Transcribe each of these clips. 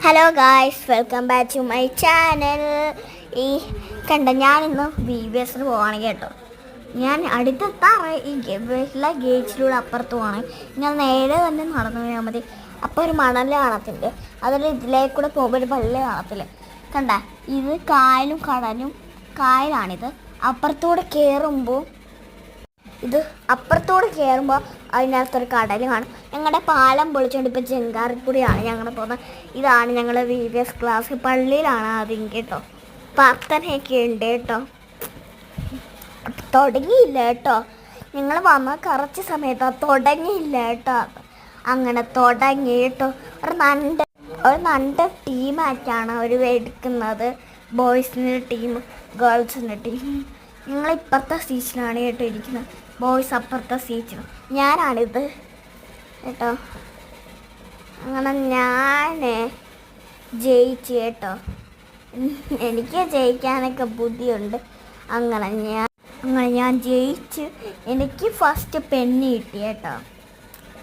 Hello guys, welcome back to my channel. ഈ ഞാനിന്ന് BBS പോവാണ് കേട്ടോ. ഞാൻ അടുത്തെത്താറ് ഈ വീട്ടിലെ ഗേറ്റിലൂടെ അപ്പുറത്ത് പോവാണ്. ഞാൻ നേരെ തന്നെ നടന്നു പോയാൽ മതി. അപ്പോൾ ഒരു മണൽ കാണത്തില്ല, അതിൽ ഇതിലേക്കൂടെ പോകുമ്പോൾ ഒരു പള്ളി കാണത്തില്ല. ഇത് കായലും കടലും. കായലാണിത്. അപ്പുറത്തോടെ കയറുമ്പോൾ അതിനകത്തൊരു കടൽ കാണും. ഞങ്ങളുടെ പാലം പൊളിച്ചുകൊണ്ട് ഇപ്പോൾ ചെങ്കാറിക്കൂടിയാണ് ഞങ്ങൾ പോകുന്നത്. ഇതാണ് ഞങ്ങളുടെ BBS ക്ലാസ്. പള്ളിയിലാണ് ആദ്യം കേട്ടോ. പ്രാർത്ഥനയൊക്കെ ഉണ്ട് കേട്ടോ. തുടങ്ങിയില്ല കേട്ടോ. ഞങ്ങൾ വന്ന കുറച്ച് സമയത്താണ് തുടങ്ങിയില്ല കേട്ടോ. അങ്ങനെ തുടങ്ങി കേട്ടോ. ഒരു നണ്ട ടീമായിട്ടാണ് അവർ എടുക്കുന്നത്. ബോയ്സിൻ്റെ ടീം, ഗേൾസിൻ്റെ ടീം. ഞങ്ങളിപ്പുറത്തെ സീറ്റിലാണ് കേട്ടോ ഇരിക്കുന്നത്. ബോയ്സ് അപ്പുറത്തെ സീറ്റിലും. ഞാനാണിത് കേട്ടോ. അങ്ങനെ ഞാൻ ജയിച്ചു കേട്ടോ. എനിക്ക് ജയിക്കാനൊക്കെ ബുദ്ധിയുണ്ട്. അങ്ങനെ ഞാൻ ജയിച്ച് എനിക്ക് ഫസ്റ്റ് പെണ്ണ് കിട്ടി കേട്ടോ.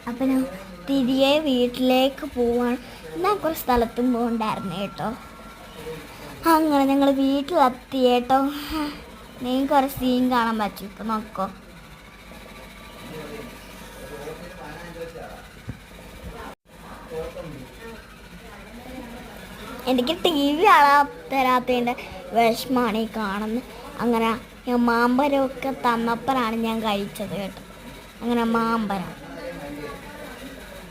അപ്പം ഞാൻ തിരികെ വീട്ടിലേക്ക് പോവാണ്. ഞാൻ കുറച്ച് സ്ഥലത്തും പോകണ്ടായിരുന്നു കേട്ടോ. അങ്ങനെ ഞങ്ങൾ വീട്ടിലെത്തി കേട്ടോ. നിങ്ങൾക്ക് ഒരു സീൻ കാണാൻ പറ്റും. ഇപ്പം നോക്കോ. എനിക്ക് TV തരാത്തതിൻ്റെ വിഷമാണ് ഈ കാണുന്നത്. അങ്ങനെ ഞാൻ മാമ്പരമൊക്കെ തന്നപ്പോഴാണ് ഞാൻ കഴിച്ചത് കേട്ടോ. അങ്ങനെ മാമ്പരം